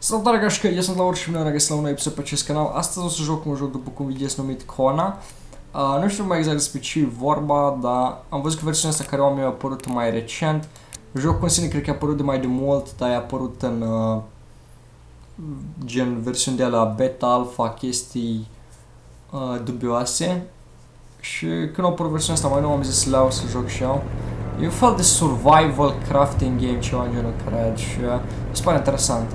Salutare gașcă, eu sunt Laur și bine regăsit la un episod pe acest canal. Astăzi o să joc un joc după cum vedeți numit Kona. Nu știu mai exact despre ce e vorba, dar am văzut că versiunea asta care o am eu a apărut mai recent. Jocul în sine cred că a apărut de mai de mult, dar a apărut în gen versiuni de la beta, alpha, chestii dubioase. Și când a apărut versiunea asta mai nou am zis să le iau să joc și eu. E un fel de survival crafting game, ceva în genul, cred, și mi se pare interesant.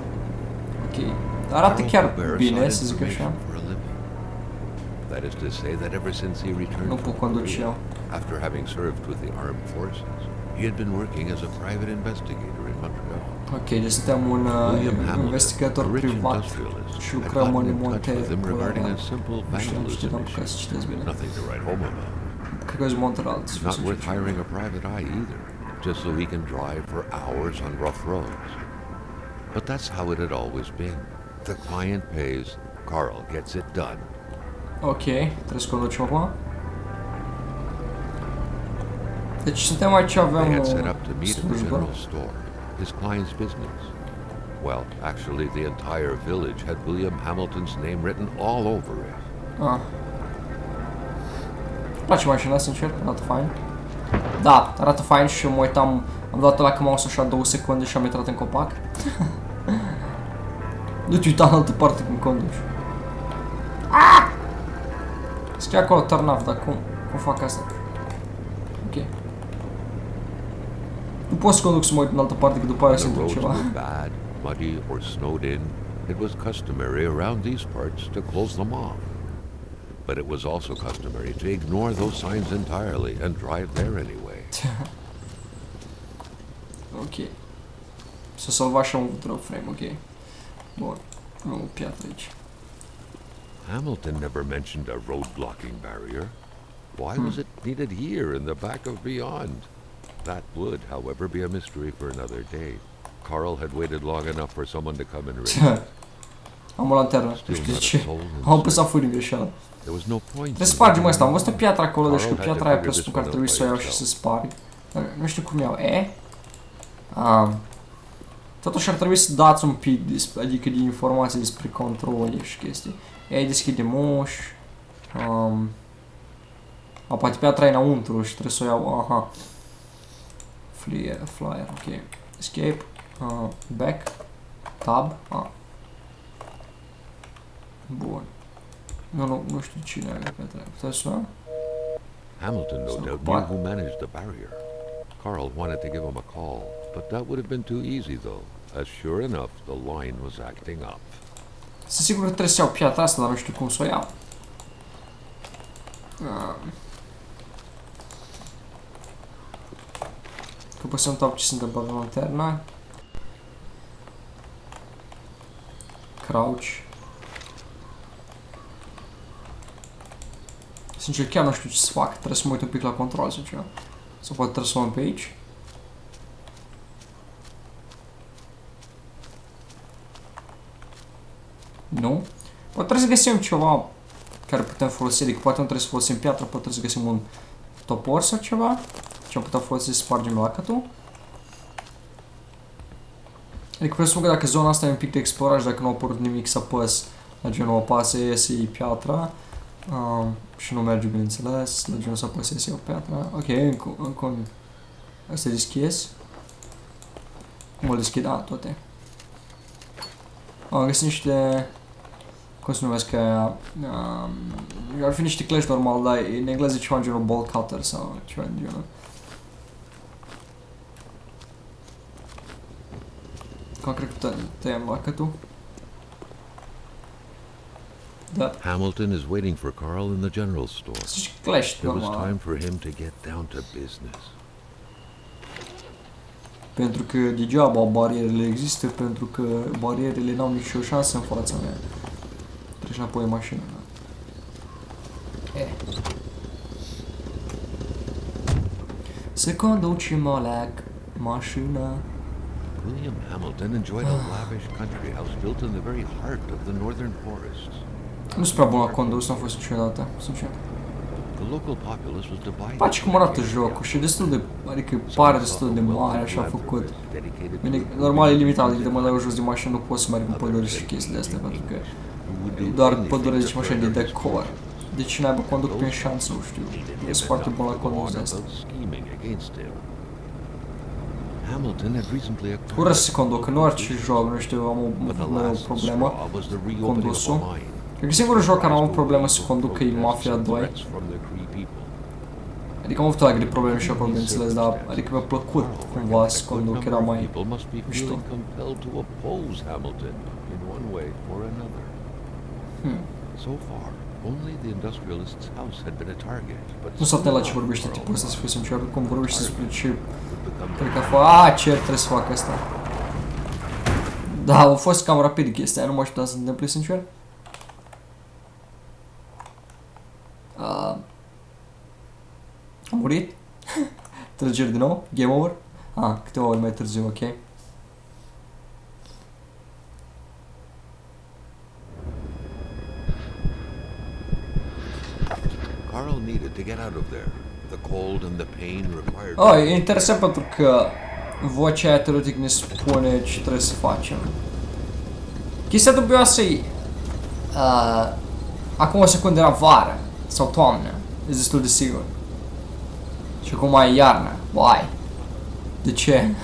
Ok, arată chiar bine, să zic așa. That is to say that ever since he returned Nu pot conduce eu. after having served with the armed forces, he had been working as a private investigator in Montreal. Ok, deci suntem un investigator privat și lucrăm în Monte. Regarding a simple Nu știu vandalism ca să citesc bine. nothing to write home about. Cred că e Montreal. It's not worth hiring a private eye either, just so he can drive for hours on rough roads. But that's how it had always been. The client pays, Carl gets it done. Ok, trebuie să conducem acum. Deci suntem aici, They avem had set up to meet at the slujbă. general store, his client's business. Well, actually, the entire village had William Hamilton's name written all over it. Ah. Îmi place mașina, sincer, arată fain. Da, arată fain și mă uitam, am dat la mouse așa 2 secunde și am intrat în copac. Nu te uita în altă parte când conduci. Scrie acolo turn off, dar cum fac asta? Ok. Nu pot să conduc să mă uit în altă parte, că după aia se The întâmplă roads ceva. were bad, muddy, or snowed in. It was customary around these parts to close them off. But it was also customary to ignore those signs entirely and drive there anyway. Ok. Să salva așa un drop frame, ok. Bun. Nu, o piatră aici. Hamilton never mentioned a road blocking barrier. Why was it needed here in the back of beyond? That would, however, be a mystery for another day. Carl had waited long enough for someone to come and raise it. Am o lanternă, nu știu de ce. Am apăsat full din greșeală. There was no point. Trebuie să spargem asta, am văzut o piatră acolo, deci cu piatra aia presupun că ar trebui să o iau și să sparg. Nu știu cum iau, Totuși ar trebui să dați un pic, adică de informații despre controle și chestii. Deschidem uși. Poate piatra e înăuntru și trebuie să o iau, aha. Flyer, ok. Escape, back, tab, Bun. Nu știu cine are piatra. Puteți suna? Hamilton no doubt knew who managed the barrier. Carl wanted to give him a call, but that would have been too easy though, as sure enough the line was acting up. Sunt sigur că trebuie să iau piatra asta, dar nu știu cum să o iau. Că pot să-mi top ce se întâmplă pe lanterna. Crouch. Sincer, chiar nu știu ce să fac. Trebuie să mă uit un pic la control sau ceva. Sau poate trebuie să o am pe aici. Nu. Poate trebuie să găsim ceva care putem folosi. Adică poate nu trebuie să folosim piatră, poate trebuie să găsim un topor sau ceva. Ce am putea folosi să spargem lacătul. Adică presupun că dacă zona asta e un pic de explorat și dacă nu a apărut nimic să apăs la genul apasă, iese piatra. Și nu merge, bineînțeles, la genul să apăs, iese o piatra. Ok, încă un... Asta e deschis. Cum îl deschid? Toate. Am găsit niște... Cum se numesc aia? Ar fi niște clești normal, dar în engleză ceva în genul ball cutter sau ceva în genul. Acum cred că tăiem lacătul. Da. Hamilton is waiting for Carl in the general store. Zici clești It was normal. time for him to get down to business. Pentru că degeaba barierele există, pentru că barierele n-au nicio șansă în fața mea. Treci înapoi în mașină. Să conducem o mașină. William Hamilton enjoyed a lavish country house built in the very heart of the northern forests. Nu sunt prea bun la condus, n-am fost niciodată, sincer. The local populace was divided. Place cum arată jocul și e destul de, adică pare destul de mare așa făcut. Bine, normal e limitat, adică de mă dau jos din mașină, nu pot să merg în pădure și chestii de astea, pentru că e doar pădure, zici așa, de decor. Deci cine aibă conduc prin șanță, nu știu, e foarte bun la condus de asta. Urăsc să conduc, în orice joc, nu știu, am o problemă, condusul. Cred că singurul joc care am avut problemă să conduc e Mafia 2. Adică am avut o de probleme și acolo, bineînțeles, dar adică mi-a plăcut cumva să conduc, era mai mișto. Nu s-a atent la ce vorbește tipul ăsta, să fiu sincer, cum vorbește despre ce... Cred că a fost... Aaaa, ce trebuie să fac asta? Da, a fost cam rapid chestia aia, nu mă așteptam să se întâmple, sincer. Am murit? Trăgeri din nou? Game over? Câteva ori mai târziu, ok. Carl needed to get out of there. The cold and the pain required. E interesant pentru că vocea aia teoretic ne spune ce trebuie să facem. Chestia dubioasă e... acum o secundă era vară sau toamnă, e destul de sigur. Și acum mai e iarnă. Why? De ce?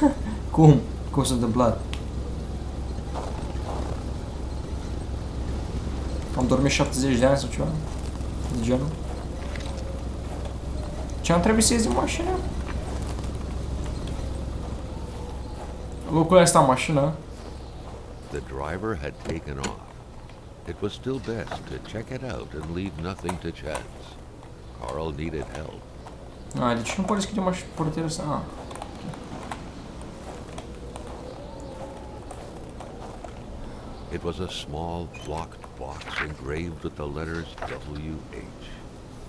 Cum? Cum s-a întâmplat? Am dormit 70 de ani sau ceva? De genul? Ce am trebuit să ies din mașină? Locul ăsta în mașină. The driver had taken off. It was still best to check it out and leave nothing to chance. Carl needed help. Deci nu poate deschide portierul ăsta. It was a small, locked box engraved with the letters W.H.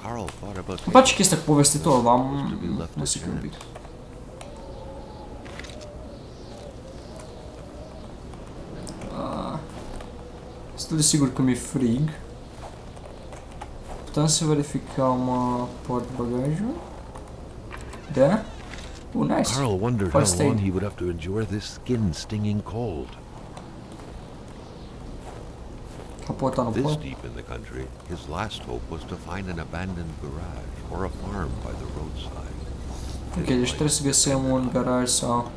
Carl thought about... Îmi place chestia cu povestitorul, dar mă simt un pic. Sunt de sigur că mi-e frig. Putem să verificăm portbagajul? Da? Nice. Carl wondered how long he would have to endure this skin-stinging cold. This deep in the country, his last hope was to find an abandoned garage or a farm by the roadside. Ok, deci trebuie să găsim un garaj sau...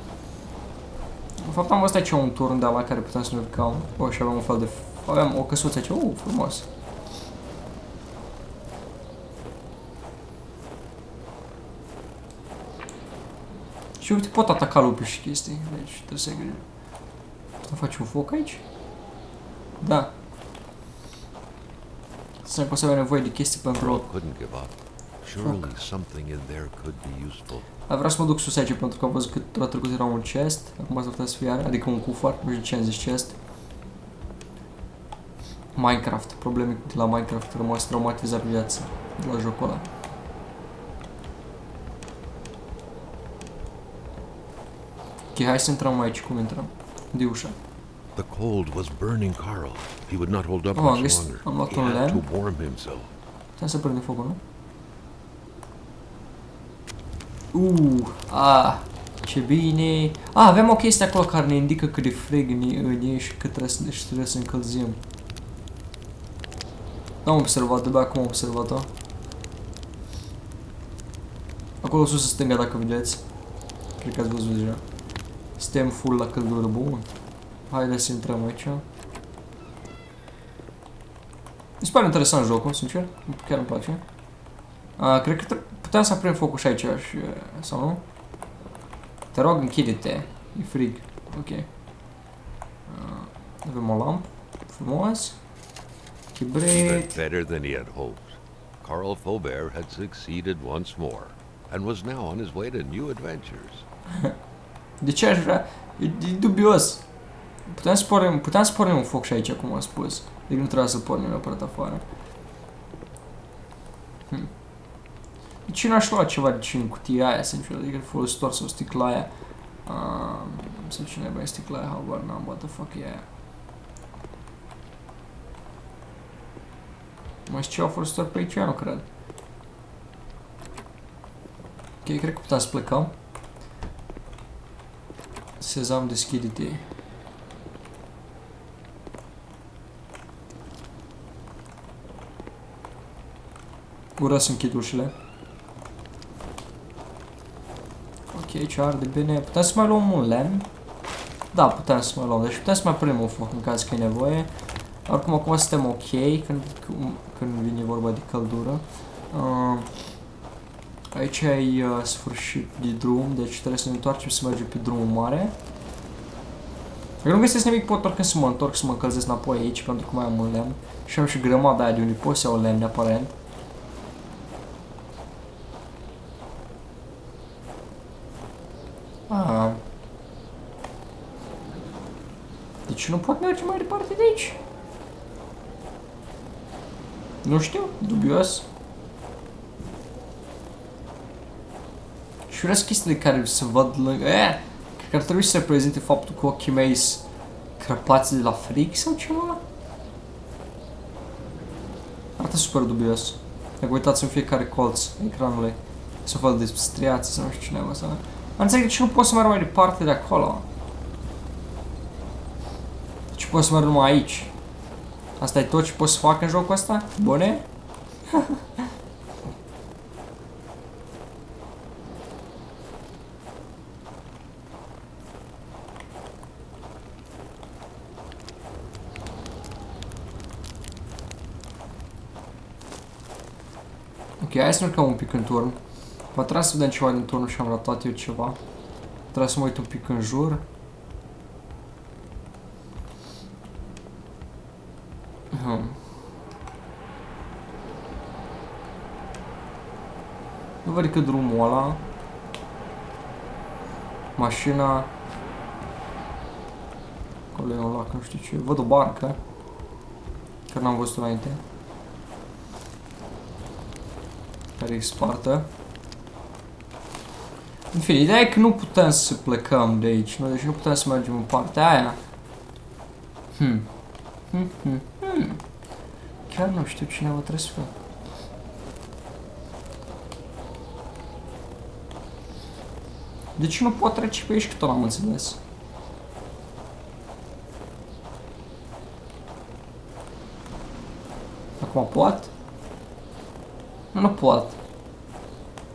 În fapt am văzut aici un turn de la care putem să ne urcăm. Și avem un fel de... Avem o căsuță aici, frumos. Și uite, pot ataca lupii și chestii, deci trebuie să ai grijă. Putem face un foc aici? Da. Să ne avem nevoie de chestii pentru... Dar vreau să mă duc sus aici pentru că am văzut că tot trecut era un chest. Acum asta putea să fie are, adică un cufăr, nu știu ce am zis chest. Minecraft, probleme de la Minecraft, rămas traumatizat viața de la jocul ăla. Ok, hai să intrăm aici, cum intrăm? De ușa. The cold was burning Carl. He would not hold up much longer. Am luat He un had lemn. to warm himself. Hai să prindem focul, nu? Ce bine! Avem o chestie acolo care ne indică cât de frig în ei și cât trebuie să încălzim. N-am observat, de-abia acum am observat-o. Acolo sus în stânga, dacă vedeți. Cred că ați văzut deja. Suntem full la căldură, bun. Haideți să intrăm aici. Mi se pare interesant jocul, sincer. Chiar îmi place. Cred că puteam să aprindem focul și aici, sau nu? Te rog, închide-te. E frig. Ok. Avem o lampă. Frumos. Even better than he had hoped. Carl Faubert had succeeded once more, and was now on his way to new adventures. De ce aș vrea? E dubios. Puteam să pornim un foc și aici, cum am spus. Deci nu trebuia să pornim neapărat afară. De ce n-aș lua ceva de în cutia aia, sincer? Adică folositor sau sticla aia. Sau cine băi sticla aia, habar n-am, what the fuck e aia. Mai știu ceva folositor pe aici? Nu cred. cred că putem să plecăm. Sezam, deschide-te. Ură să închid ușile. Ok, ce arde bine. Putem să mai luăm un lemn? Da, putem să mai luăm. Deci putem să mai punem un foc în caz că e nevoie. Oricum, acum suntem ok când vine vorba de căldură. Aici e sfârșit de drum, deci trebuie să ne întoarcem să mergem pe drumul mare. Eu nu găsesc nimic, pot oricând să mă întorc, să mă încălzesc înapoi aici, pentru că mai am un lemn. Și am și grămada aia de unde pot să iau lemn, aparent. Deci nu pot merge mai departe de aici? Nu știu, dubios. Și vreau chestiile care să văd lângă... Cred că ar trebui să reprezinte faptul că ochii mei sunt crăpați de la frig sau ceva? Arată super dubios. Dacă uitați în fiecare colț ecranului. Să fel de striață sau nu știu cineva sau... Am înțeleg de ce nu pot să merg mai departe de acolo. Ce pot să merg numai aici? Asta e tot ce pot să fac în jocul ăsta? Bune? Ok, hai să mergem un pic în turn. Poate trebuie să vedem ceva din turnul și am ratat eu ceva. Trebuie să mă uit un pic în jur. Nu văd decât drumul ăla. Mașina. Acolo e un lac, nu știu ce. Văd o barcă. Că n-am văzut înainte. Care e spartă. În fine, ideea e că nu putem să plecăm de aici, nu? Deci nu putem să mergem în partea aia. Chiar nu știu cine mă trebuie să fac. De ce nu pot trece pe aici, că tot n-am înțeles? Acum pot? Nu pot.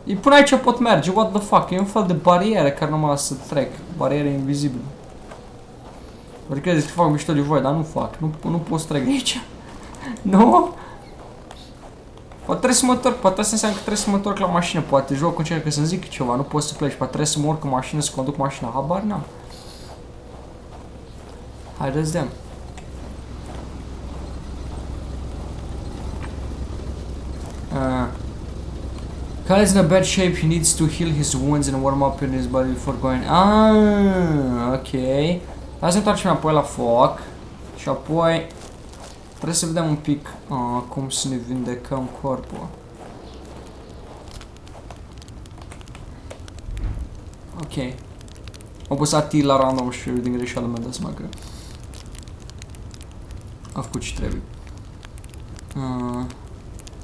E până aici pot merge, what the fuck, e un fel de barieră care nu mă lasă să trec. Barieră invizibilă. Poate credeți că fac mișto de voi, dar nu fac. Nu pot să trec de aici. Nu? Poate trebuie să mă întorc, poate asta înseamnă că trebuie să mă întorc la mașină. Poate jocul încearcă să-mi zic ceva, nu pot să pleci. Poate trebuie să mă urc în mașină, să conduc mașina. Habar n-am. Haideți de-am. Kyle is in a bad shape. He needs to heal his wounds and warm up in his body before going. Ok. Hai să ne întoarcem apoi la foc. Și apoi trebuie să vedem un pic cum să ne vindecăm corpul. Ok. Am pus AT la random și din greșeală mi-a dat seama că a făcut ce trebuie.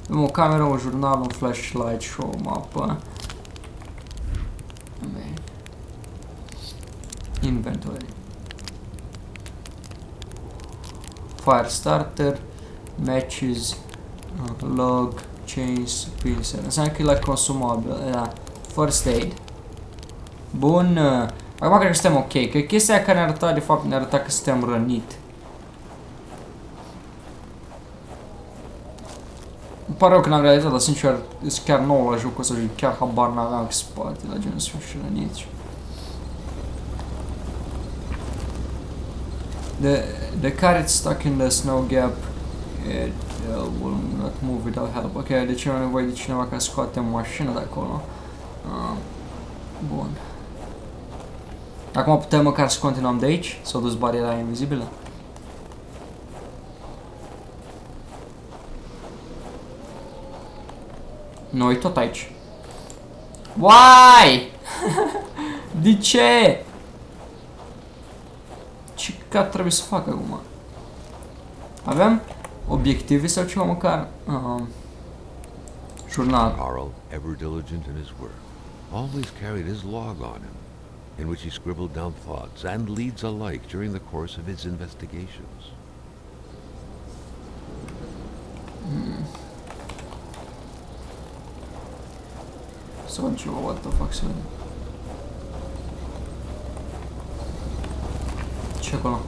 Avem o cameră, un jurnal, un flashlight și o mapă. Inventory. Fire starter, matches, log, chains, pills. Înseamnă că e la consumabil. Da. First aid. Bun. Acum cred că suntem ok. Că chestia care ne arăta, de fapt, ne arăta că suntem rănit. Îmi pare rău că n-am realizat, dar sincer, sunt chiar nou la jocul ăsta și chiar habar n-aveam că spate la genul să fiu și răniți. The car is stuck in the snow gap. It will not move without help. Ok, deci am nevoie de cineva ca să scoatem mașina de acolo. Bun. Acum putem măcar să continuăm de aici? S-a dus bariera invizibilă? Noi tot aici. Why? De ce? Ce cat trebuie să fac acum? Avem obiective sau ceva măcar? Jurnal. Carl, ever diligent in his work. always carried his log on him, in which he scribbled down thoughts and leads alike during the course of his investigations. So what the fuck să vedem. Ce acolo?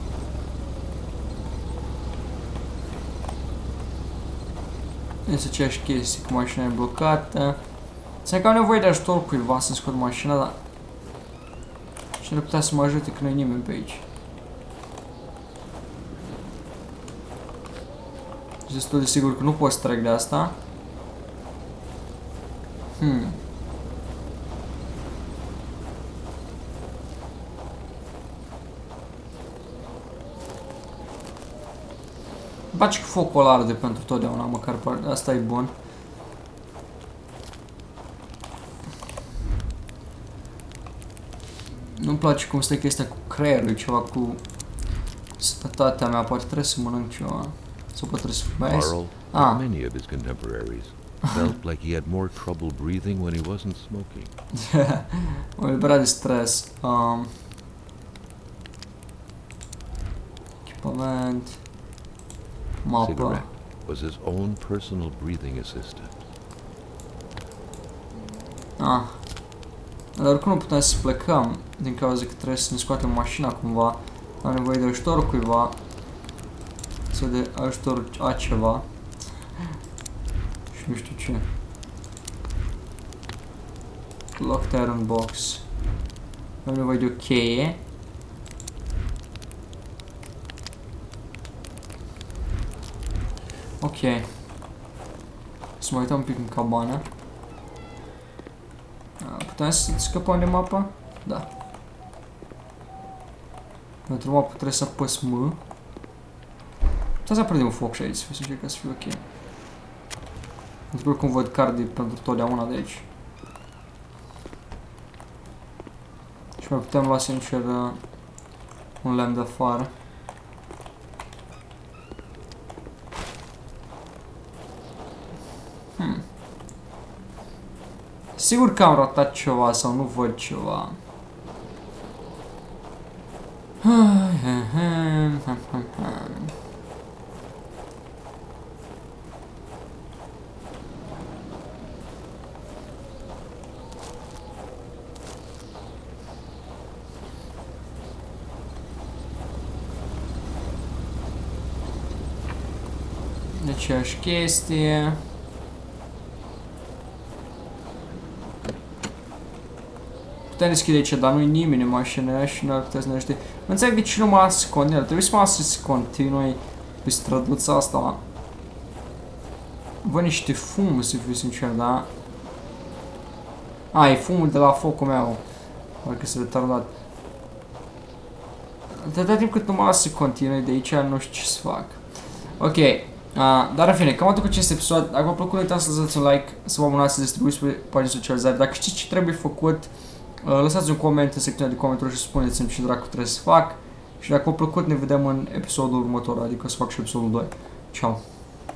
Este aceeași chestie, cu mașina e blocată. Înseamnă că am nevoie de ajutor cuiva să scot mașina, dar... Cine ar putea să mă ajute că nu e nimeni pe aici? Sunt destul de sigur că nu pot să trec de asta. Îmi place că focul arde pentru totdeauna, măcar asta e bun. Nu-mi place cum stă chestia cu creierul, ceva cu sănătatea mea, poate trebuie să mănânc ceva. Sau poate trebuie să fumez. Like many of his contemporaries, felt like he had more trouble breathing when he wasn't smoking. M-am eliberat de stres. Echipament. Mapă. Cigarette was his own personal breathing assistant. Dar oricum nu putem să plecăm din cauza că trebuie să ne scoatem mașina cumva. Am nevoie de ajutorul cuiva. Sau de ajutorul a ceva. Și nu știu ce. Locked iron box. Am nevoie de o cheie. Ok. Să mă uităm un pic în cabană. Putem să scăpăm de mapă? Da. Pentru mapă trebuie să apăs M. Putem să aprindem un foc și aici, să fie ca să fie ok. Pentru că oricum văd card pentru totdeauna de aici. Și mai putem lua sincer un lemn de afară. Sigur că am ratat ceva sau nu văd ceva. Aceeași chestie. Putem deschide aici, dar nu-i nimeni în mașină și nu ar putea să ne ajute. Nu înțeleg de ce nu mă lasă să continui. Trebuie să mă lasă să continui pe străduța asta. Văd niște fum, să fiu sincer, da? E fumul de la focul meu. Parcă s-a retardat. Atâta timp cât nu mă lasă să continui de aici, nu știu ce să fac. Ok. Dar în fine, cam atât cu acest episod. Dacă v-a plăcut, nu uitați să lăsați un like, să vă abonați, să distribuiți pe pagina socializare. Dacă știți ce trebuie făcut, lăsați un coment în secțiunea de comentarii și spuneți-mi ce dracu trebuie să fac. Și dacă v-a plăcut, ne vedem în episodul următor, adică să fac și episodul 2. Ciao!